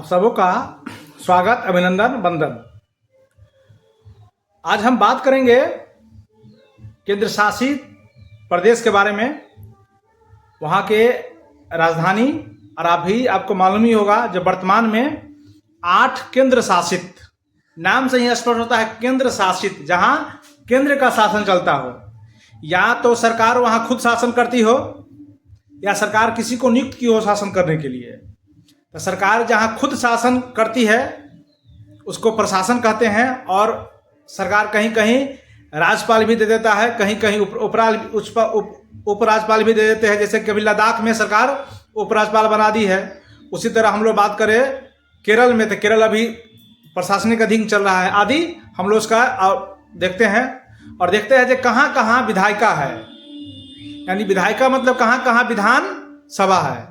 आप सबों का स्वागत, अभिनंदन, वंदन। आज हम बात करेंगे केंद्र शासित प्रदेश के बारे में, वहाँ के राजधानी। और आपको मालूम ही होगा जब वर्तमान में 8 केंद्र शासित, नाम से ही स्पष्ट होता है केंद्र शासित, जहाँ केंद्र का शासन चलता हो। या तो सरकार वहाँ खुद शासन करती हो या सरकार किसी को नियुक्त की हो शासन करने के लिए। तो सरकार जहाँ खुद शासन करती है उसको प्रशासन कहते हैं, और सरकार कहीं कहीं राज्यपाल भी दे देता है, कहीं कहीं उपराज्यपाल भी दे देते हैं। जैसे कभी लद्दाख में सरकार उपराज्यपाल बना दी है। उसी तरह हम लोग बात करें केरल में, तो केरल अभी प्रशासनिक अधीन चल रहा है आदि। हम लोग उसका देखते हैं और देखते हैं कि कहाँ कहाँ विधायिका है, यानी विधायिका मतलब कहाँ कहाँ विधान सभा है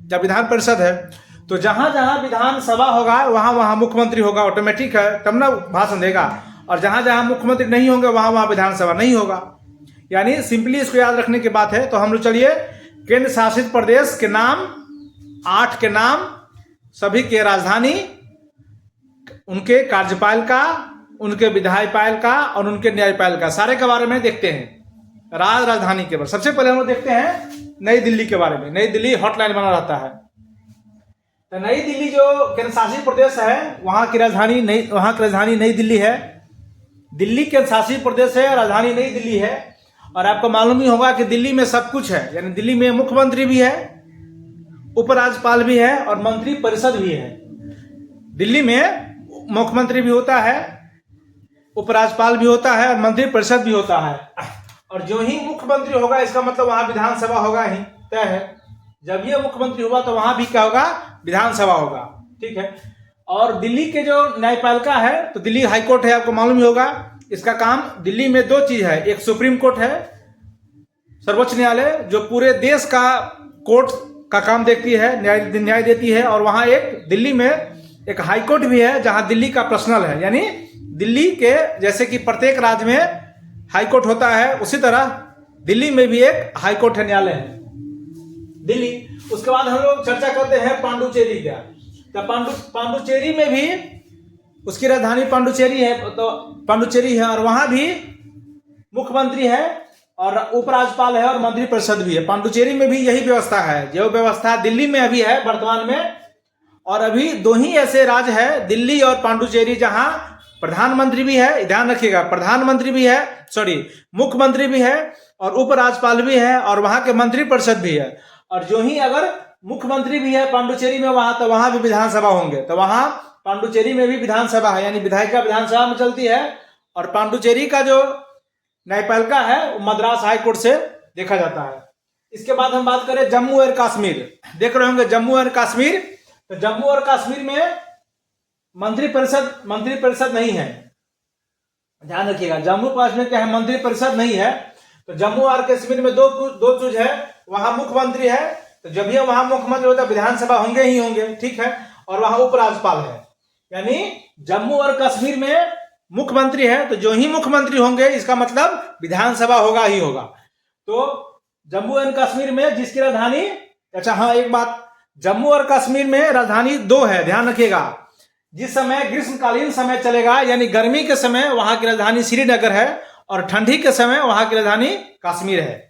या विधान परिषद है। तो जहाँ जहाँ विधान सभा होगा वहाँ वहाँ मुख्यमंत्री होगा, ऑटोमेटिक है, तब ना भाषण देगा। और जहाँ जहाँ मुख्यमंत्री नहीं होंगे वहाँ वहाँ विधानसभा नहीं होगा। यानी सिंपली इसको याद रखने की बात है। तो हम लोग चलिए केंद्र शासित प्रदेश के नाम, 8 के नाम, सभी के राजधानी, उनके कार्यपालिका, उनके विधायपालिका और उनके न्यायपालिका, सारे के बारे में देखते हैं। राजधानी के बारे सबसे पहले हम लोग देखते हैं नई दिल्ली के बारे में। नई दिल्ली हॉटलाइन बना रहता है। तो नई दिल्ली जो केंद्र शासित प्रदेश है वहाँ की राजधानी नई दिल्ली है। दिल्ली केंद्र शासित प्रदेश है, राजधानी नई दिल्ली है। और आपको मालूम ही होगा कि दिल्ली में सब कुछ है, यानी दिल्ली में मुख्यमंत्री भी है, उपराज्यपाल भी है और मंत्री परिषद भी है। दिल्ली में मुख्यमंत्री भी होता है, उपराज्यपाल भी होता है और मंत्री परिषद भी होता है। और जो ही मुख्यमंत्री होगा इसका मतलब वहां विधानसभा होगा ही, तय है। जब ये मुख्यमंत्री हुआ तो वहां भी क्या होगा, विधानसभा होगा, ठीक है। और दिल्ली के जो न्यायपालिका है तो दिल्ली हाईकोर्ट है, आपको मालूम ही होगा। इसका काम दिल्ली में 2 चीज है, एक सुप्रीम कोर्ट है, सर्वोच्च न्यायालय, जो पूरे देश का कोर्ट का काम देखती है, न्याय देती है। और वहां एक दिल्ली में एक हाईकोर्ट भी है जहां दिल्ली का पर्सनल है, यानी दिल्ली के जैसे कि प्रत्येक राज्य में हाईकोर्ट होता है उसी तरह दिल्ली में भी एक हाईकोर्ट है, न्यायालय है दिल्ली। उसके बाद हम लोग चर्चा करते हैं पांडुचेरी का। तो पांडुचेरी में भी उसकी राजधानी पांडुचेरी है, तो पांडुचेरी है और वहां भी मुख्यमंत्री है और उपराज्यपाल है और मंत्री परिषद भी है। पांडुचेरी में भी यही व्यवस्था है जो व्यवस्था दिल्ली में अभी है वर्तमान में। और अभी 2 ही ऐसे राज्य है, दिल्ली और पांडुचेरी, जहां प्रधानमंत्री भी है, ध्यान रखिएगा, प्रधानमंत्री भी है, मुख्यमंत्री भी है और उपराज्यपाल भी है और वहां के मंत्री परिषद भी है। और जो ही अगर मुख्यमंत्री भी है पांडुचेरी में वहां, तो वहां भी विधानसभा होंगे। तो वहां पांडुचेरी में भी विधानसभा है, यानी विधायिका विधानसभा में चलती है। और पांडुचेरी का जो न्यायपालिका है वो मद्रास हाईकोर्ट से देखा जाता है। इसके बाद हम बात करें जम्मू और कश्मीर। देख रहे होंगे जम्मू और कश्मीर। तो जम्मू और कश्मीर में मंत्री परिषद नहीं है, ध्यान रखिएगा। जम्मू कश्मीर क्या है, मंत्री परिषद नहीं है। तो जम्मू और कश्मीर में दो चीज है, वहां मुख्यमंत्री है, तो जब भी वहां मुख्यमंत्री होता है विधानसभा होंगे ही होंगे, ठीक है। और वहां उपराज्यपाल है, यानी जम्मू और कश्मीर में मुख्यमंत्री है, तो जो ही मुख्यमंत्री होंगे इसका मतलब विधानसभा होगा ही होगा। तो जम्मू एंड कश्मीर में जिसकी राजधानी, अच्छा हाँ एक बात, जम्मू और कश्मीर में राजधानी 2 है, ध्यान रखिएगा। जिस समय ग्रीष्मकालीन समय चलेगा, यानी गर्मी के समय वहां की राजधानी श्रीनगर है और ठंडी के समय वहां की राजधानी कश्मीर है।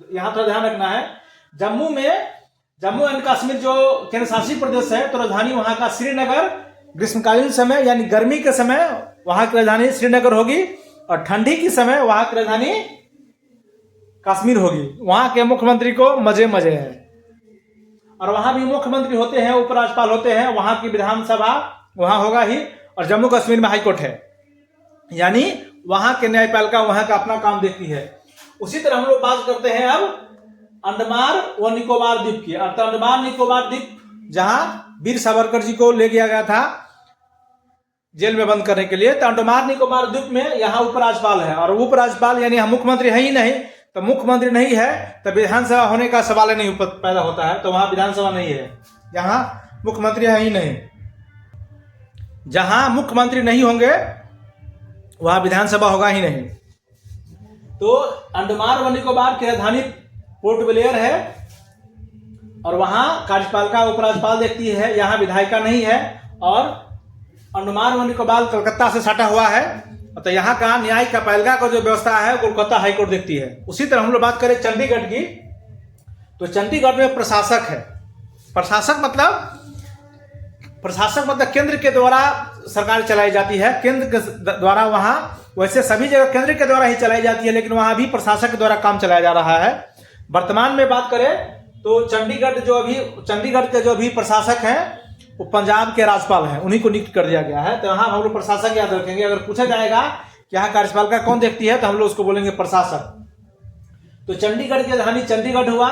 यहां पर ध्यान रखना है। जम्मू एंड कश्मीर जो केंद्र शासित प्रदेश है तो राजधानी वहां का श्रीनगर, ग्रीष्मकालीन समय यानी गर्मी के समय वहां की राजधानी श्रीनगर होगी और ठंडी के समय वहां की राजधानी कश्मीर होगी। वहां के मुख्यमंत्री को मजे है और वहां भी मुख्यमंत्री होते हैं, उपराज्यपाल होते हैं, वहां की विधानसभा वहां होगा ही। और जम्मू कश्मीर में हाईकोर्ट है, यानी वहां के न्यायपालिका वहां का अपना काम देखती है। उसी तरह हम लोग बात करते हैं अब अंडमान व निकोबार द्वीप की। अंडमान निकोबार द्वीप जहां वीर सावरकर जी को ले गया गया था जेल में बंद करने के लिए। तो अंडमान निकोबार द्वीप में यहाँ उपराज्यपाल है और उपराज्यपाल यानी मुख्यमंत्री है ही नहीं। तो मुख्यमंत्री नहीं है तो विधानसभा होने का सवाल ही नहीं पैदा होता है, तो वहां विधानसभा नहीं है, जहां मुख्यमंत्री है ही नहीं। जहां मुख्यमंत्री नहीं होंगे वहां विधानसभा होगा ही नहीं। तो अंडमान व निकोबार की राजधानी पोर्ट ब्लेयर है और वहाँ कार्यपालिका उपराज्यपाल देखती है, यहाँ विधायिका नहीं है। और अंडमान व निकोबार कलकत्ता से सटा हुआ है, तो यहाँ का न्यायिक पालिका का जो व्यवस्था है कोलकाता हाईकोर्ट देखती है। उसी तरह हम लोग बात करें चंडीगढ़ की, तो चंडीगढ़ में प्रशासक है। प्रशासक मतलब केंद्र के द्वारा सरकार चलाई जाती है, केंद्र के द्वारा वहाँ, वैसे सभी जगह केंद्र के द्वारा ही चलाई जाती है, लेकिन वहाँ भी प्रशासक के द्वारा काम चलाया जा रहा है। वर्तमान में बात करें तो चंडीगढ़ के जो भी प्रशासक हैं वो पंजाब के राज्यपाल हैं, उन्हीं को नियुक्त कर दिया गया है। तो यहाँ हम लोग प्रशासक याद रखेंगे। अगर पूछा जाएगा कि यहाँ कार्यपालिका कौन देखती है, तो हम लोग उसको बोलेंगे प्रशासक। तो चंडीगढ़ की राजधानी चंडीगढ़ हुआ,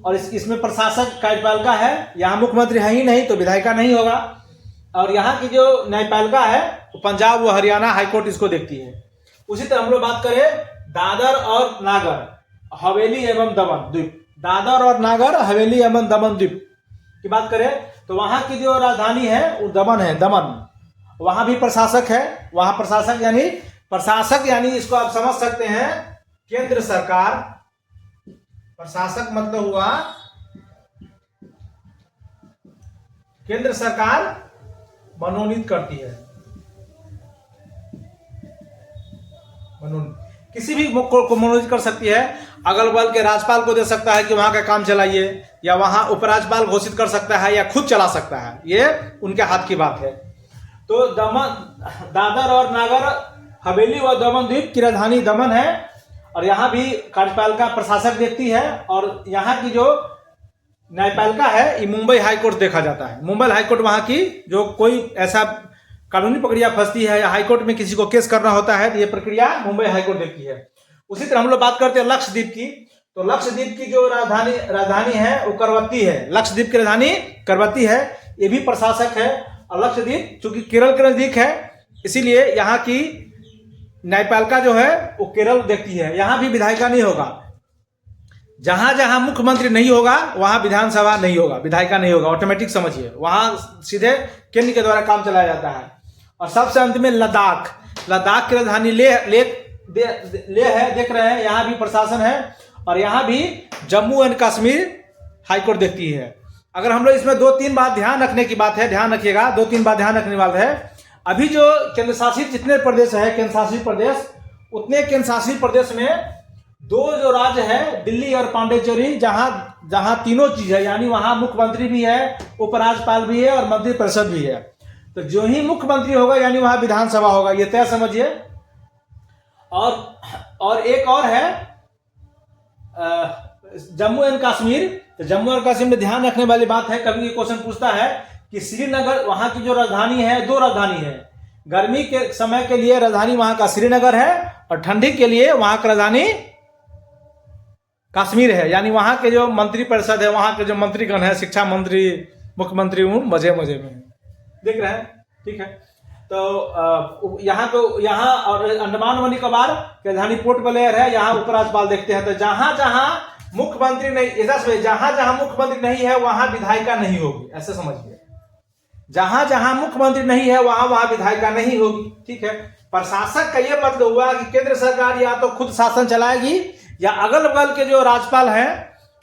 और इसमें प्रशासक कार्यपालिका है। यहाँ मुख्यमंत्री है ही नहीं, तो विधायिका नहीं होगा। और यहाँ की जो न्यायपालिका है वो पंजाब व हरियाणा हाईकोर्ट इसको देखती है। उसी तरह हम लोग बात करें दादर और नागर हवेली एवं दमन द्वीप, दादर और नागर हवेली एवं दमन द्वीप की बात करें तो वहाँ की जो राजधानी है वो दमन है, दमन। वहाँ भी प्रशासक है। वहाँ प्रशासक यानी इसको आप समझ सकते हैं केंद्र सरकार। प्रशासक मतलब हुआ केंद्र सरकार मनोनीत करती है। किसी भी को मनोनीत कर सकती है। अगल बगल के राज्यपाल को दे सकता है कि वहां का काम चलाइए, या वहां उपराज्यपाल घोषित कर सकता है, या खुद चला सकता है। ये उनके हाथ की बात है। तो दादर और नागर हवेली व दमन द्वीप की राजधानी दमन है, और यहाँ भी कार्यपालिका प्रशासक देखती है। और यहाँ की जो न्यायपालिका है ये मुंबई हाईकोर्ट देखा जाता है। मुंबई हाईकोर्ट वहाँ की जो कोई ऐसा कानूनी प्रक्रिया फंसती है या हाईकोर्ट में किसी को केस करना होता है, तो ये प्रक्रिया मुंबई हाईकोर्ट देखती है। उसी तरह हम लोग बात करते हैं लक्षद्वीप की, तो लक्षद्वीप की जो राजधानी है वो करवत्ती है। लक्षद्वीप की राजधानी करवत्ती है, ये भी प्रशासक है। और लक्षद्वीप चूंकि केरल के नजदीक है, इसीलिए यहाँ की न्यायपालिका जो है वो केरल देखती है। यहाँ भी विधायिका नहीं होगा। जहां जहां मुख्यमंत्री नहीं होगा वहां विधानसभा नहीं होगा, विधायिका नहीं होगा, ऑटोमेटिक समझिए। वहां सीधे केंद्र के द्वारा काम चलाया जाता है। और सबसे अंत में लद्दाख की राजधानी लेह है, देख रहे हैं, यहाँ भी प्रशासन है। और यहाँ भी जम्मू एंड कश्मीर हाईकोर्ट देखती है। अगर हम लोग इसमें 2-3 बात ध्यान रखने की बात है, ध्यान रखिएगा, 2-3 बात ध्यान रखने वाला है। अभी जो केंद्र शासित जितने प्रदेश है, केंद्र शासित प्रदेश, उतने केंद्र शासित प्रदेश में 2 जो राज्य है दिल्ली और पांडिचेरी, जहां तीनों चीज है, यानी वहां मुख्यमंत्री भी है, उपराज्यपाल भी है और मंत्री परिषद भी है। तो जो ही मुख्यमंत्री होगा यानी वहां विधानसभा होगा, ये तय समझिए। और एक और है जम्मू एंड कश्मीर। तो जम्मू और कश्मीर में ध्यान रखने वाली बात है, कभी क्वेश्चन पूछता है कि श्रीनगर, वहां की जो राजधानी है, 2 राजधानी है। गर्मी के समय के लिए राजधानी वहां का श्रीनगर है, और ठंडी के लिए वहां का राजधानी कश्मीर है। यानी वहां के जो मंत्री परिषद है, वहां के जो मंत्रीगण है, शिक्षा मंत्री, मुख्यमंत्री, मजे में देख रहे हैं, ठीक है। तो यहाँ और अंडमान व निकोबार की राजधानी पोर्ट ब्लेयर है, यहाँ उपराज्यपाल देखते हैं। तो जहां जहां मुख्यमंत्री नहीं, जहां मुख्यमंत्री नहीं है वहां विधायिका नहीं होगी, ऐसे समझिए। जहां मुख्यमंत्री नहीं है वहां विधायिका नहीं होगी, ठीक है। प्रशासक का यह मतलब हुआ कि केंद्र सरकार या तो खुद शासन चलाएगी या अगल बगल के जो राज्यपाल हैं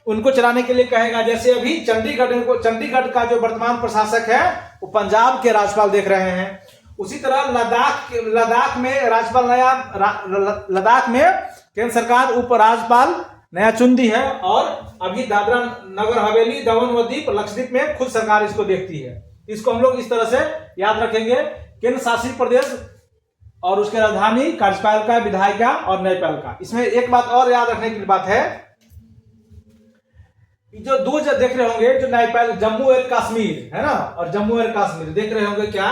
उनको चलाने के लिए कहेगा। जैसे अभी चंडीगढ़ का जो वर्तमान प्रशासक है वो पंजाब के राज्यपाल देख रहे हैं। उसी तरह लद्दाख में राज्यपाल लद्दाख में केंद्र सरकार उपराज्यपाल नया चुन दी है। और अभी दादरा नगर हवेली, दमन व दीव, लक्षद्वीप में खुद सरकार इसको देखती है। इसको हम लोग इस तरह से याद रखेंगे, केंद्र शासित प्रदेश और उसके राजधानी, कार्यपालिका, विधायिका और न्यायपालिका। इसमें एक बात और याद रखने की बात है, जो 2 देख रहे होंगे, जो न्यायपालिका जम्मू और कश्मीर है ना, और जम्मू और कश्मीर देख रहे होंगे क्या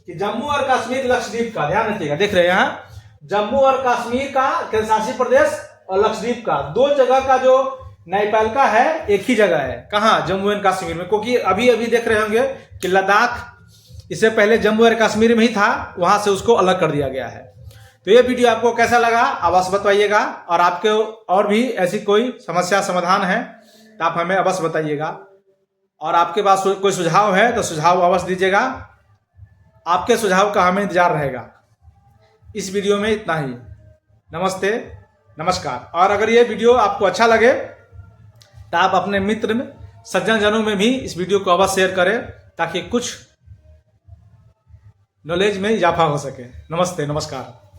कि जम्मू और कश्मीर लक्षद्वीप का, ध्यान रखिएगा, देख रहे हैं यहाँ जम्मू और कश्मीर का केंद्र शासित प्रदेश और लक्षद्वीप का 2 जगह का जो न्यायपालिका है एक ही जगह है। कहाँ? जम्मू एंड कश्मीर में। क्योंकि अभी देख रहे होंगे कि लद्दाख इससे पहले जम्मू और कश्मीर में ही था, वहां से उसको अलग कर दिया गया है। तो ये वीडियो आपको कैसा लगा अवश्य बताइएगा, और आपके और भी ऐसी कोई समस्या समाधान है तो आप हमें अवश्य बताइएगा। और आपके पास कोई सुझाव है तो सुझाव अवश्य दीजिएगा, आपके सुझाव का हमें इंतजार रहेगा। इस वीडियो में इतना ही। नमस्ते, नमस्कार। और अगर ये वीडियो आपको अच्छा लगे तो आप अपने मित्र सज्जन जनों में भी इस वीडियो को अवश्य शेयर करें ताकि कुछ नॉलेज में इजाफा हो सके। नमस्ते, नमस्कार।